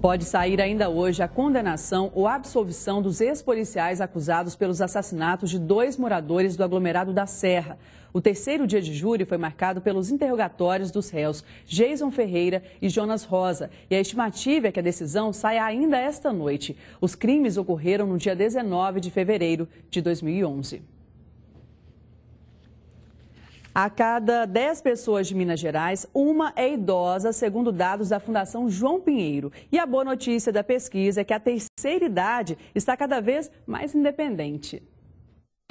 Pode sair ainda hoje a condenação ou absolvição dos ex-policiais acusados pelos assassinatos de 2 moradores do aglomerado da Serra. O terceiro dia de júri foi marcado pelos interrogatórios dos réus Jason Ferreira e Jonas Rosa. E a estimativa é que a decisão saia ainda esta noite. Os crimes ocorreram no dia 19 de fevereiro de 2011. A cada 10 pessoas de Minas Gerais, uma é idosa, segundo dados da Fundação João Pinheiro. E a boa notícia da pesquisa é que a terceira idade está cada vez mais independente.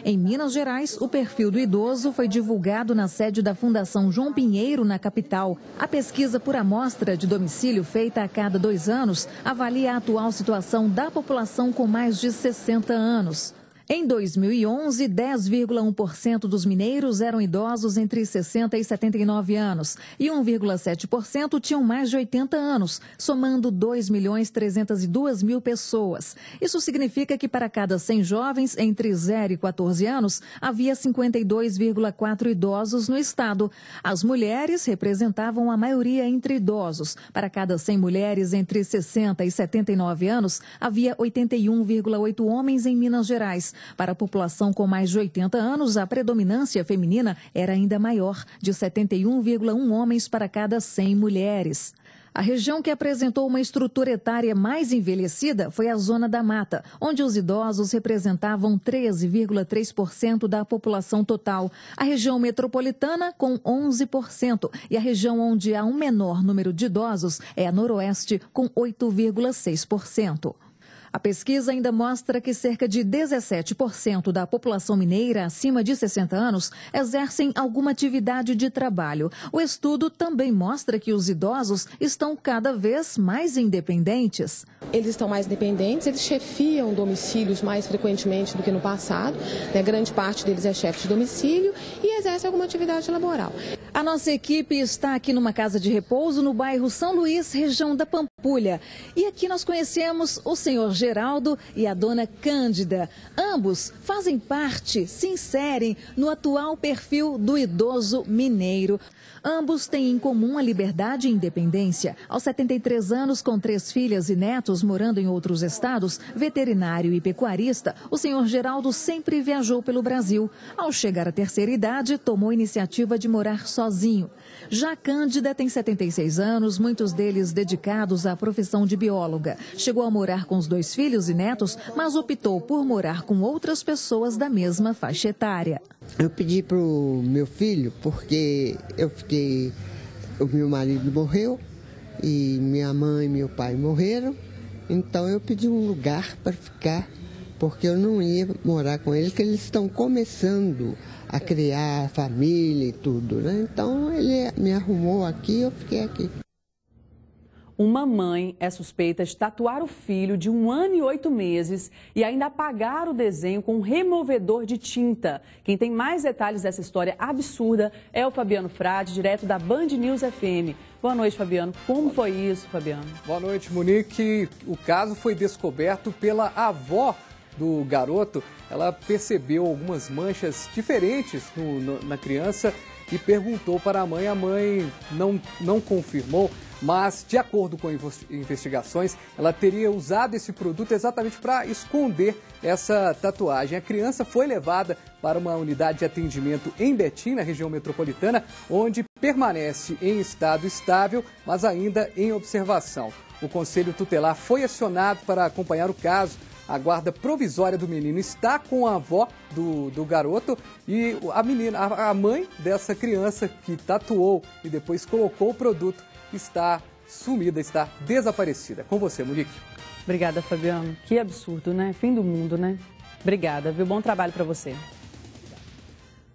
Em Minas Gerais, o perfil do idoso foi divulgado na sede da Fundação João Pinheiro, na capital. A pesquisa por amostra de domicílio, feita a cada 2 anos, avalia a atual situação da população com mais de 60 anos. Em 2011, 10,1% dos mineiros eram idosos entre 60 e 79 anos e 1,7% tinham mais de 80 anos, somando 2.302.000 pessoas. Isso significa que para cada 100 jovens entre 0 e 14 anos, havia 52,4 idosos no estado. As mulheres representavam a maioria entre idosos. Para cada 100 mulheres entre 60 e 79 anos, havia 81,8 homens em Minas Gerais. Para a população com mais de 80 anos, a predominância feminina era ainda maior, de 71,1 homens para cada 100 mulheres. A região que apresentou uma estrutura etária mais envelhecida foi a Zona da Mata, onde os idosos representavam 13,3% da população total. A região metropolitana, com 11%. E a região onde há um menor número de idosos é a Noroeste, com 8,6%. A pesquisa ainda mostra que cerca de 17% da população mineira acima de 60 anos exercem alguma atividade de trabalho. O estudo também mostra que os idosos estão cada vez mais independentes. Eles estão mais independentes, eles chefiam domicílios mais frequentemente do que no passado. Grande parte deles é chefe de domicílio e exerce alguma atividade laboral. A nossa equipe está aqui numa casa de repouso no bairro São Luís, região da Pampulha. E aqui nós conhecemos o senhor Geraldo e a dona Cândida. Ambos fazem parte, se inserem no atual perfil do idoso mineiro. Ambos têm em comum a liberdade e independência. Aos 73 anos, com 3 filhas e netos morando em outros estados, veterinário e pecuarista, o senhor Geraldo sempre viajou pelo Brasil. Ao chegar à terceira idade, tomou a iniciativa de morar sozinho. Já Cândida tem 76 anos, muitos deles dedicados à profissão de bióloga. Chegou a morar com os 2 filhos e netos, mas optou por morar com outras pessoas da mesma faixa etária. Eu pedi para o meu filho, porque o meu marido morreu e minha mãe e meu pai morreram, então eu pedi um lugar para ficar, porque eu não ia morar com eles, que eles estão começando a criar família e tudo, né? Então ele me arrumou aqui, eu fiquei aqui. Uma mãe é suspeita de tatuar o filho de 1 ano e 8 meses e ainda apagar o desenho com um removedor de tinta. Quem tem mais detalhes dessa história absurda é o Fabiano Frade, direto da Band News FM. Boa noite, Fabiano. Como foi isso, Fabiano? Boa noite, Monique. O caso foi descoberto pela avó do garoto. Ela percebeu algumas manchas diferentes na criança e perguntou para a mãe. A mãe não confirmou, mas, de acordo com investigações, ela teria usado esse produto exatamente para esconder essa tatuagem. A criança foi levada para uma unidade de atendimento em Betim, na região metropolitana, onde permanece em estado estável, mas ainda em observação. O Conselho Tutelar foi acionado para acompanhar o caso. A guarda provisória do menino está com a avó do garoto e a mãe dessa criança que tatuou e depois colocou o produto está sumida, está desaparecida. Com você, Monique. Obrigada, Fabiano. Que absurdo, né? Fim do mundo, né? Obrigada, viu? Bom trabalho para você.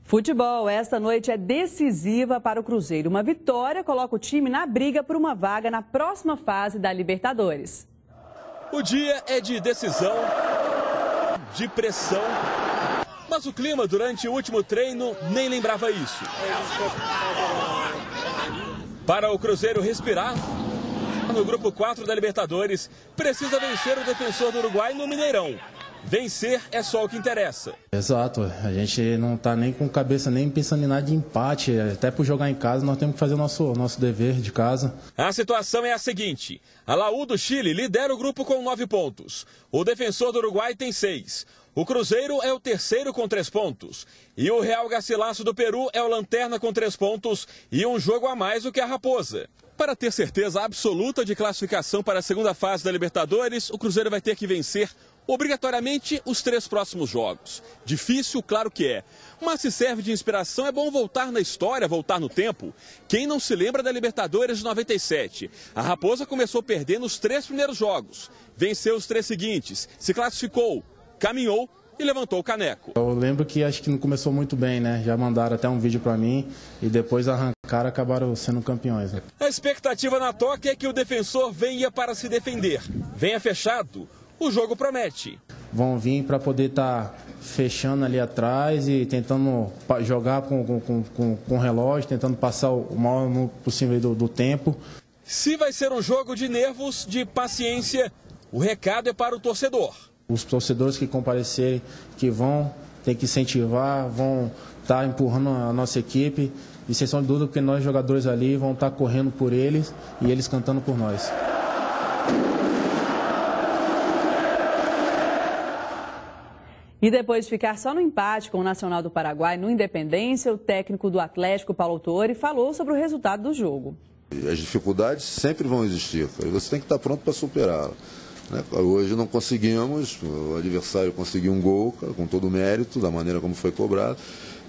Futebol, esta noite é decisiva para o Cruzeiro. Uma vitória coloca o time na briga por uma vaga na próxima fase da Libertadores. O dia é de decisão, de pressão, mas o clima durante o último treino nem lembrava isso. Para o Cruzeiro respirar, no grupo 4 da Libertadores, precisa vencer o Defensor do Uruguai no Mineirão. vencer é só o que interessa. Exato, a gente não está nem com cabeça, nem pensando em nada de empate, até por jogar em casa nós temos que fazer o nosso dever de casa. A situação é a seguinte, a Laú do Chile lidera o grupo com 9 pontos, o Defensor do Uruguai tem 6, o Cruzeiro é o terceiro com 3 pontos e o Real Garcilaso do Peru é o lanterna com 3 pontos e um jogo a mais do que a Raposa. Para ter certeza absoluta de classificação para a segunda fase da Libertadores, o Cruzeiro vai ter que vencer obrigatoriamente os 3 próximos jogos. Difícil, claro que é. Mas se serve de inspiração, é bom voltar na história, voltar no tempo. Quem não se lembra da Libertadores de 97? A Raposa começou perdendo os 3 primeiros jogos. Venceu os 3 seguintes, se classificou, caminhou e levantou o caneco. Eu lembro que acho que não começou muito bem, né? Já mandaram até um vídeo para mim e depois arrancaram, acabaram sendo campeões. Né? A expectativa na toca é que o Defensor venha para se defender. Venha fechado. O jogo promete. Vão vir para poder estar fechando ali atrás e tentando jogar com o relógio, tentando passar o maior possível do tempo. Se vai ser um jogo de nervos, de paciência, o recado é para o torcedor. Os torcedores que comparecerem, que vão ter que incentivar, vão estar empurrando a nossa equipe. E sem sombra de dúvida, porque nós jogadores ali vão estar correndo por eles e eles cantando por nós. E depois de ficar só no empate com o Nacional do Paraguai no Independência, o técnico do Atlético, Paulo Autuori, falou sobre o resultado do jogo. As dificuldades sempre vão existir, e você tem que estar pronto para superá-las. Né? Hoje não conseguimos, o adversário conseguiu um gol, com todo o mérito, da maneira como foi cobrado.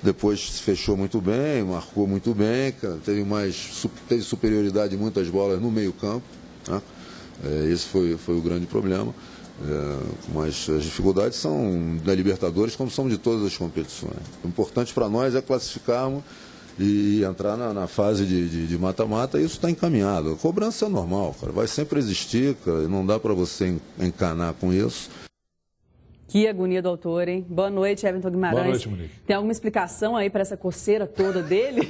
Depois fechou muito bem, marcou muito bem, teve superioridade em muitas bolas no meio-campo. Né? Esse foi o grande problema. Mas as dificuldades são da Libertadores, como são de todas as competições. O importante para nós é classificarmos e entrar na fase de mata-mata, e isso está encaminhado. A cobrança é normal, cara, vai sempre existir, cara, não dá para você encanar com isso. Que agonia do autor, hein? Boa noite, Everton Guimarães. Boa noite, Monique. Tem alguma explicação aí para essa coceira toda dele?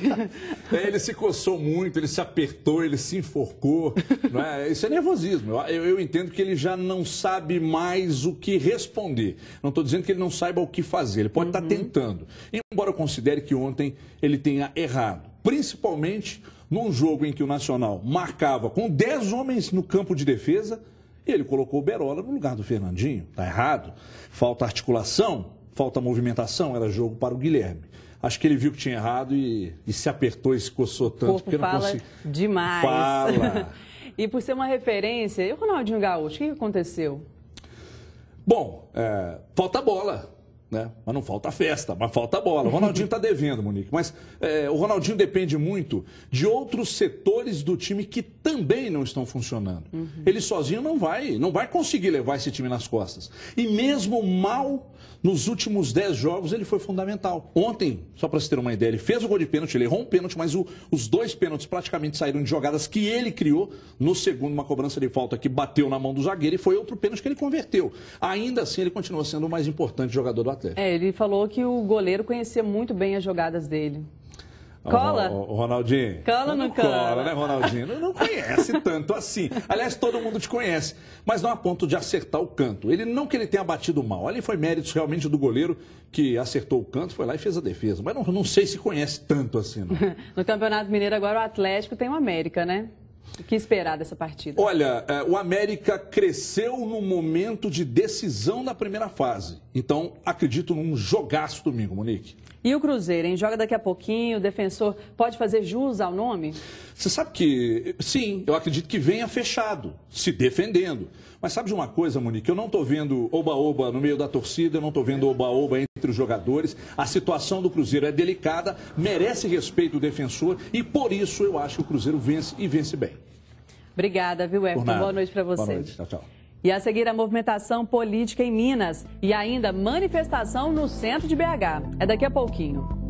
Ele se coçou muito, ele se apertou, ele se enforcou. Não é? Isso é nervosismo. Eu entendo que ele já não sabe mais o que responder. Não estou dizendo que ele não saiba o que fazer. Ele pode estar tentando. Embora eu considere que ontem ele tenha errado. Principalmente num jogo em que o Nacional marcava com 10 homens no campo de defesa. E ele colocou o Berola no lugar do Fernandinho. Está errado. Falta articulação, falta movimentação, era jogo para o Guilherme. Acho que ele viu que tinha errado e se apertou e se coçou tanto. O corpo fala demais. Fala. E por ser uma referência, e o Ronaldinho Gaúcho, o que aconteceu? Bom, falta bola. Né? Mas não falta festa, mas falta bola. O Ronaldinho está devendo, Monique. Mas o Ronaldinho depende muito de outros setores do time que também não estão funcionando. Ele sozinho não vai conseguir levar esse time nas costas. E mesmo mal, nos últimos 10 jogos, ele foi fundamental. Ontem, só para você ter uma ideia, ele fez o gol de pênalti, ele errou um pênalti, mas os 2 pênaltis praticamente saíram de jogadas que ele criou. No segundo, uma cobrança de falta que bateu na mão do zagueiro e foi outro pênalti que ele converteu. Ainda assim, ele continua sendo o mais importante jogador do Atlético. Ele falou que o goleiro conhecia muito bem as jogadas dele. Cola? O Ronaldinho. Cola ou não cola? Né, Ronaldinho? Não conhece tanto assim. Aliás, todo mundo te conhece, mas não a ponto de acertar o canto. Não que ele tenha batido mal. Ali foi méritos realmente do goleiro que acertou o canto, foi lá e fez a defesa. Mas não sei se conhece tanto assim, não. No Campeonato Mineiro agora o Atlético tem o América, né? O que esperar dessa partida? Olha, o América cresceu no momento de decisão da primeira fase. Então, acredito num jogaço domingo, Monique. E o Cruzeiro, hein? Joga daqui a pouquinho, o Defensor pode fazer jus ao nome? Você sabe que, sim, eu acredito que venha fechado, se defendendo. Mas sabe de uma coisa, Monique? Eu não estou vendo oba-oba no meio da torcida, eu não estou vendo oba-oba entre os jogadores. A situação do Cruzeiro é delicada, merece respeito do Defensor e por isso eu acho que o Cruzeiro vence e vence bem. Obrigada, viu, Everton? Boa noite para você. Boa noite, tchau, tchau. E a seguir, a movimentação política em Minas e ainda manifestação no centro de BH. É daqui a pouquinho.